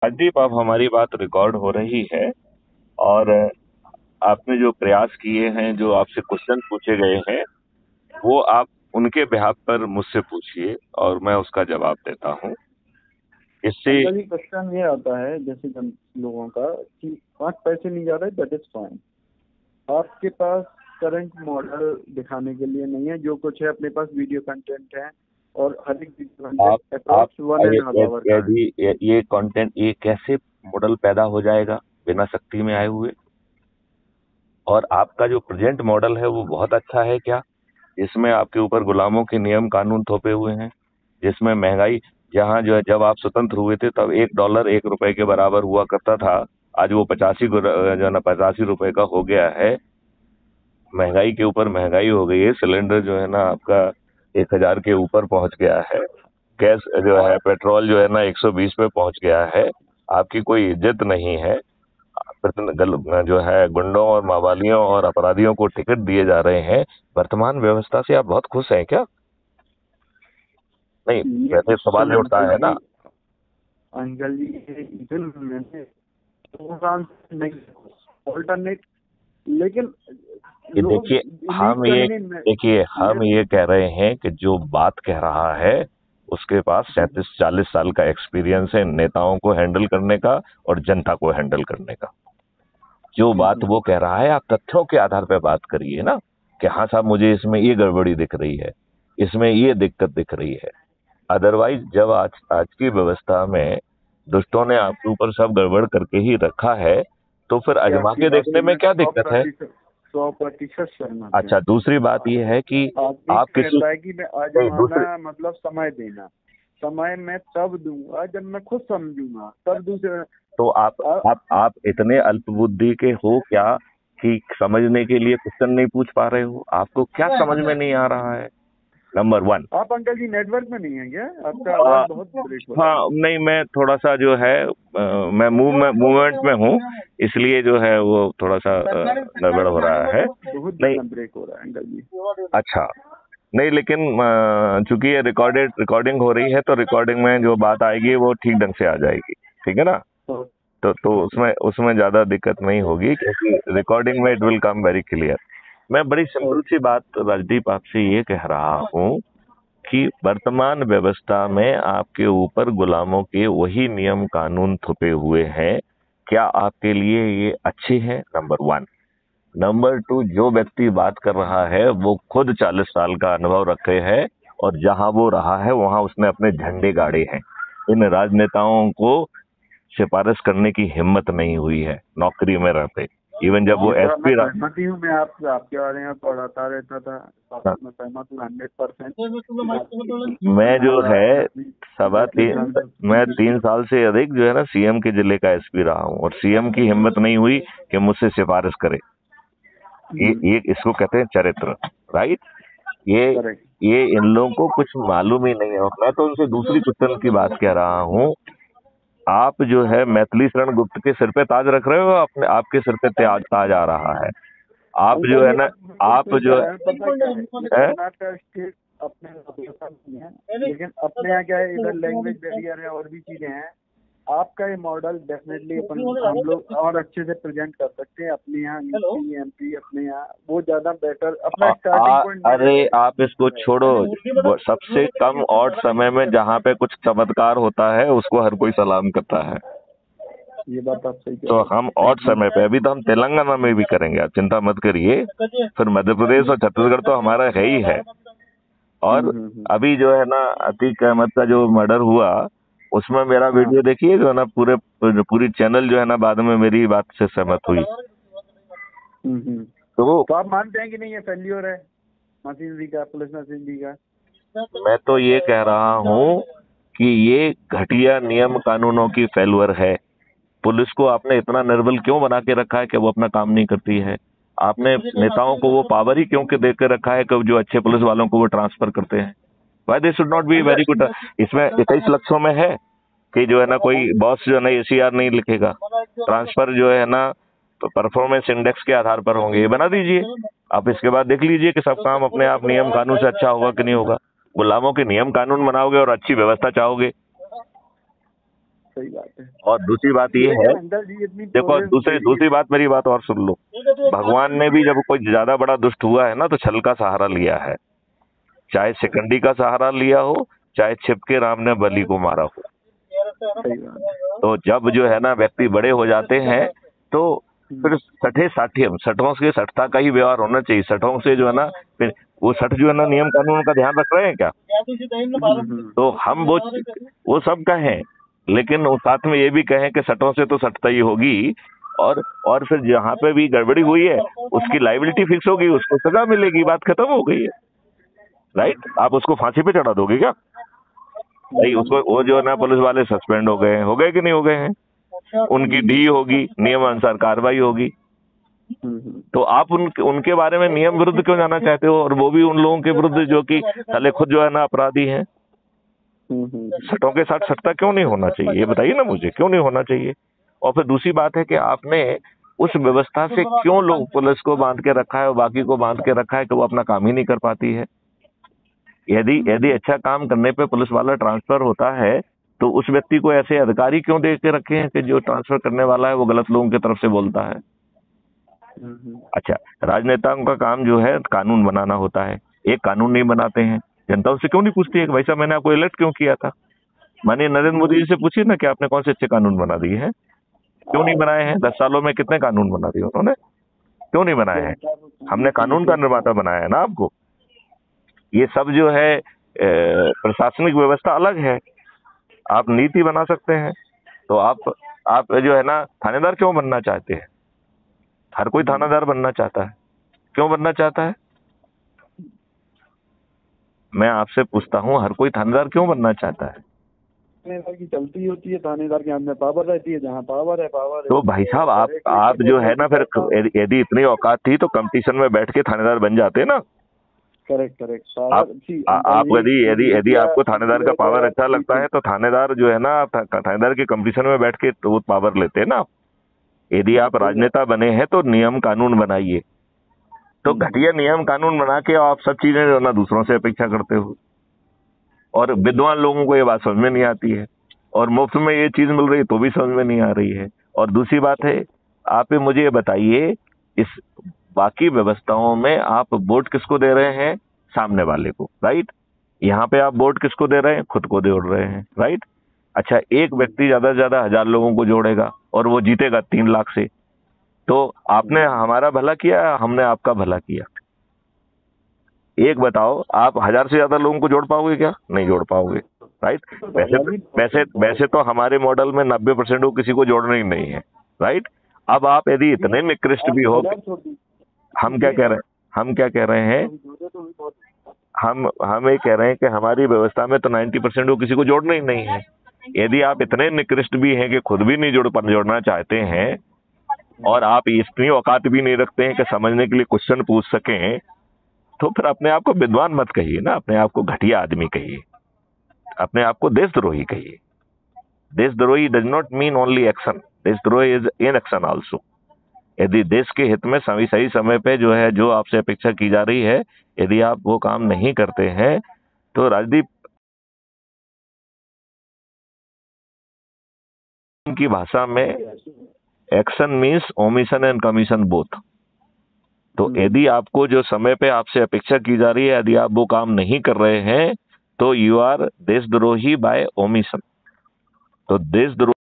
राजदीप, अब हमारी बात रिकॉर्ड हो रही है और आपने जो प्रयास किए हैं, जो आपसे क्वेश्चन पूछे गए हैं, वो आप उनके बिहाफ पर मुझसे पूछिए और मैं उसका जवाब देता हूँ। इससे अंकल जी क्वेश्चन ये आता है जैसे जन लोगों का कि 5 पैसे नहीं जा रहे, दैट इज फाइन। आपके पास करंट मॉडल दिखाने के लिए नहीं है, जो कुछ है अपने पास वीडियो कंटेंट है और हर एक वीडियो आप कंटेंट आप अप्रॉक्स वन ये एंड हाफ आवर का है। यदि ये कंटेंट, ये कैसे मॉडल पैदा हो जाएगा बिना शक्ति में आए हुए? और आपका जो प्रेजेंट मॉडल है वो बहुत अच्छा है क्या? इसमें आपके ऊपर गुलामों के नियम कानून थोपे हुए हैं, जिसमें महंगाई, जहां जो है, जब आप स्वतंत्र हुए थे तब $1 1 रुपए के बराबर हुआ करता था। आज वो 85 जो है ना, 85 रुपए का हो गया है। महंगाई के ऊपर महंगाई हो गई है। सिलेंडर जो है ना आपका 1,000 के ऊपर पहुंच गया है। गैस जो है, पेट्रोल जो है ना 120 पे पहुंच गया है। आपकी कोई इज्जत नहीं है। जो है, गुंडों और मावालियों और अपराधियों को टिकट दिए जा रहे हैं। वर्तमान व्यवस्था से आप बहुत खुश हैं क्या? नहीं, ये वैसे सवाल क्वेश्चन ये उठता है ना। अंकल जी ये इवन मैंने प्रोग्राम नहीं ऑल्टरनेट, लेकिन कि लोग देखिए, लीड करने में हम ये कह रहे हैं कि जो बात कह रहा है उसके पास 37-40 साल का एक्सपीरियंस है नेताओं को हैंडल करने का और जनता को हैंडल करने का। जो बात वो कह रहा है, आप तथ्यों के आधार पर बात करिए ना, कि हाँ साहब, मुझे इसमें ये गड़बड़ी दिख रही है, इसमें ये दिक्कत दिख रही है। अदरवाइज जब आज आज की व्यवस्था में दुष्टों ने आपके ऊपर सब गड़बड़ करके ही रखा है, तो फिर कि आजमा आपकी के बात देखने से में मैं क्या सौ दिक्कत है? प्रतिशत 100% सहमत हूँ। अच्छा, दूसरी बात ये है कि आदमी आप किसी, कहता है कि मैं नहीं, आजमाना मतलब समय देना, समय मैं तब दूंगा जब मैं खुद समझूंगा, तब दूसरे तो आप इतने अल्पबुद्धि के हो क्या कि समझने के लिए क्वेश्चन नहीं पूछ पा रहे हो? आपको क्या समझ में नहीं आ रहा है? Number one. आप अंकल जी नेटवर्क में नहीं है क्या? आपका आवाज बहुत ब्रेक हो रहा हाँ, नहीं, मैं थोड़ा सा जो है, मैं मूवमेंट में हूँ, इसलिए जो है वो थोड़ा सा गड़बड़ हो रहा है। है, बहुत नहीं, ज्यादा ब्रेक हो रहा है अंकल जी। अच्छा, नहीं, लेकिन चूंकि ये रिकॉर्डिंग हो रही है, तो रिकॉर्डिंग में जो बात आएगी वो ठीक ढंग से आ जाएगी। ठीक है ना? तो तो उसमें उसमें ज्यादा दिक्कत नहीं होगी, क्योंकि रिकॉर्डिंग में it will come very clear. मैं बड़ी सिंपल सी बात राजदीप आपसे ये कह रहा हूँ कि वर्तमान व्यवस्था में आपके ऊपर गुलामों के वही नियम कानून थुपे हुए हैं। क्या आपके लिए ये अच्छे हैं? Number one. नंबर टू, जो व्यक्ति बात कर रहा है वो खुद 40 साल का अनुभव रखे है, और जहां वो रहा है वहां उसने अपने झंडे गाड़े हैं। इन राजनेताओं को सिफारिश करने की हिम्मत नहीं हुई है नौकरी में रहते। इवन जब वो ये तो मैं एसपी रहा। सहमत ही हूँ। मैं आपके बारे में पढ़ाता रहता था, बात से मैं सहमत हूँ 100%। मैं जो हमारा है अपनी मैं 3 साल से अधिक जो है ना सीएम के जिले का एसपी रहा हूँ, और सीएम की हिम्मत नहीं हुई कि मुझसे सिफारिश करे। ये इसको कहते हैं चरित्र। राइट? ये करेक्ट। ये इन लोगों को कुछ मालूम ही नहीं है। मैं तो उनसे दूसरी क्वेश्चन की बात कह रहा हूँ। आप जो है मैथिली शरण गुप्त के सिर पे ताज रख रहे हो, अपने आपके सिर पे ताज आ रहा है। आप जो अंकल है जी ना, अब मुझे आप पूछ जो रहे हैं, पता क्या है, ये है, कर्नाटक स्टेट अपने लोकेशन नहीं है, लेकिन अपने यहाँ क्या है, इधर लैंग्वेज बैरियर है और भी चीजें हैं। आपका ये मॉडल डेफिनेटली अपन हम लोग और अच्छे से प्रेजेंट कर सकते हैं अपने यहाँ। यूपी एमपी अपने यहाँ वो ज्यादा बेटर अपना स्टार्टिंग पॉइंट मेरे अरे से आप इसको छोड़ो। सबसे कम ऑड समय में जहाँ पे कुछ चमत्कार होता है उसको हर कोई सलाम करता है। ये बात आप सही कह तो रहे हो। हम ऑड समय पे, अभी तो हम तेलंगाना में भी करेंगे, आप चिंता मत करिए। फिर मध्य प्रदेश और छत्तीसगढ़ तो हमारा है ही है। और अभी जो है ना अतीक अहमद का जो मर्डर हुआ, उसमें मेरा वीडियो देखिए, जो है ना पूरी चैनल जो है ना बाद में मेरी बात से सहमत हुई। तो आप मानते हैं कि नहीं ये फेल्योर है मशीनरी का, पुलिस मशीनरी का? मैं तो ये कह रहा हूँ कि ये घटिया नियम कानूनों की फेल्यूर है। पुलिस को आपने इतना निर्बल क्यों बना के रखा है कि वो अपना काम नहीं करती है? आपने नेताओं को वो पावर ही क्यों के दे के रखा है कि जो अच्छे पुलिस वालों को वो ट्रांसफर करते हैं? Why they should not be very good? इसमें 21 लक्षों में है कि जो है ना कोई बॉस जो है ना एसीआर नहीं लिखेगा, ट्रांसफर जो है ना तो परफॉर्मेंस इंडेक्स के आधार पर होंगे। ये बना दीजिए। आप इसके बाद देख लीजिए कि सब काम अपने आप नियम कानून से अच्छा होगा कि नहीं होगा। गुलामों के नियम कानून बनाओगे और अच्छी व्यवस्था चाहोगे। सही बात है। और दूसरी बात ये है, अंदर जी इतनी देखो दूसरी बात, मेरी बात और सुन लो। भगवान ने भी जब कोई ज्यादा बड़ा दुष्ट हुआ है ना, तो छल का सहारा लिया है। चाहे शिकंडी का सहारा लिया हो, चाहे छिपके राम ने बलि को मारा हो। तो जब जो है ना व्यक्ति बड़े हो जाते हैं, तो फिर सठों से सठता का ही व्यवहार होना चाहिए। सठों से जो है ना, फिर वो सठ जो है ना नियम कानून का ध्यान रख रहे हैं क्या? तो हम वो सब कहें, लेकिन वो साथ में ये भी कहें कि सठों से तो सठता ही होगी, और फिर जहाँ पे भी गड़बड़ी हुई है उसकी लाइबिलिटी फिक्स होगी, उसको सजा मिलेगी, बात खत्म हो गई है। राइट? आप उसको फांसी पे चढ़ा दोगे क्या भाई? उसको वो जो है ना पुलिस वाले सस्पेंड हो गए कि नहीं हो गए हैं? उनकी डी होगी, नियम अनुसार कार्रवाई होगी। तो आप उनके बारे में नियम विरुद्ध क्यों जाना चाहते हो? और वो भी उन लोगों के विरुद्ध जो कि साले खुद जो है ना अपराधी हैं। सटों के साथ सट्टा क्यों नहीं होना चाहिए, ये बताइए ना मुझे, क्यों नहीं होना चाहिए? और फिर दूसरी बात है कि आपने उस व्यवस्था से क्यों लोग पुलिस को बांध के रखा है और बाकी को बांध के रखा है कि वो अपना काम ही नहीं कर पाती है। यदि अच्छा काम करने पे पुलिस वाला ट्रांसफर होता है, तो उस व्यक्ति को ऐसे अधिकारी क्यों दे के रखे हैं कि जो ट्रांसफर करने वाला है वो गलत लोगों की तरफ से बोलता है। अच्छा, राजनेताओं का काम जो है कानून बनाना होता है, एक कानून नहीं बनाते हैं। जनता उससे क्यों नहीं पूछती है कि भाई साहब मैंने आपको इलेक्ट क्यों किया था? माननीय नरेंद्र मोदी जी से पूछिए ना कि आपने कौन से अच्छे कानून बना दिए हैं, क्यों नहीं बनाए हैं? 10 सालों में कितने कानून बना दिए उन्होंने, क्यों नहीं बनाए हैं? हमने कानून का निर्माता बनाया है ना आपको। ये सब जो है प्रशासनिक व्यवस्था अलग है, आप नीति बना सकते हैं। तो आप जो है ना थानेदार क्यों बनना चाहते हैं? हर कोई थानेदार बनना चाहता है, क्यों बनना चाहता है? मैं आपसे पूछता हूँ, हर कोई थानेदार क्यों बनना चाहता है? थानेदार की चलती होती है, थानेदार के हाथ में पावर रहती है, जहाँ पावर है तो भाई साहब आप जो है ना, फिर यदि इतनी औकात थी तो कंपटीशन में बैठ के थानेदार बन जाते ना। करेक्ट। आप यदि आपको थानेदार का पावर अच्छा लगता है तो थानेदार जो है ना, थानेदार के कंपटीशन में बैठ के तो वो पावर लेते हैं ना। यदि आप राजनेता बने हैं तो नियम कानून बनाइए। तो घटिया नियम कानून बना के आप सब चीजें जो ना दूसरों से अपेक्षा करते हो, और विद्वान लोगों को ये बात समझ में नहीं आती है, और मुफ्त में ये चीज मिल रही है तो भी समझ में नहीं आ रही है। और दूसरी बात है, आप मुझे ये बताइए, इस बाकी व्यवस्थाओं में आप वोट किसको दे रहे हैं? सामने वाले को, राइट? यहाँ पे आप वोट किसको दे रहे हैं? खुद को दे रहे हैं, राइट? अच्छा, एक व्यक्ति ज्यादा से ज्यादा 1000 लोगों को जोड़ेगा और वो जीतेगा 3 लाख से, तो आपने हमारा भला किया, हमने आपका भला किया? एक बताओ, आप 1000 से ज्यादा लोगों को जोड़ पाओगे क्या? नहीं जोड़ पाओगे, राइट? वैसे तो हमारे मॉडल में 90% को किसी को जोड़ना ही नहीं है, राइट? अब आप यदि इतने निकृष्ट भी हो, हम क्या कह रहे हैं, हम ये कह रहे हैं कि हमारी व्यवस्था में तो 90% को किसी को जोड़ना ही नहीं है। यदि आप इतने निकृष्ट भी हैं कि खुद भी नहीं जोड़ना चाहते हैं, और आप इतनी औकात भी नहीं रखते हैं कि समझने के लिए क्वेश्चन पूछ सकें, तो फिर अपने आप को विद्वान मत कहिए ना, अपने आप को घटिया आदमी कहिए, अपने आप को देशद्रोही कहिए। देशद्रोही does not mean only action, देशद्रोही इज इनएक्शन आल्सो। यदि देश के हित में सही समय पे जो है, जो आपसे अपेक्षा की जा रही है, यदि आप वो काम नहीं करते हैं, तो राजदीप की भाषा में action means omission and commission both. तो यदि आपको जो समय पे आपसे अपेक्षा की जा रही है, यदि आप वो काम नहीं कर रहे हैं, तो यू आर देशद्रोही बाय ओमिशन। तो देशद्रोही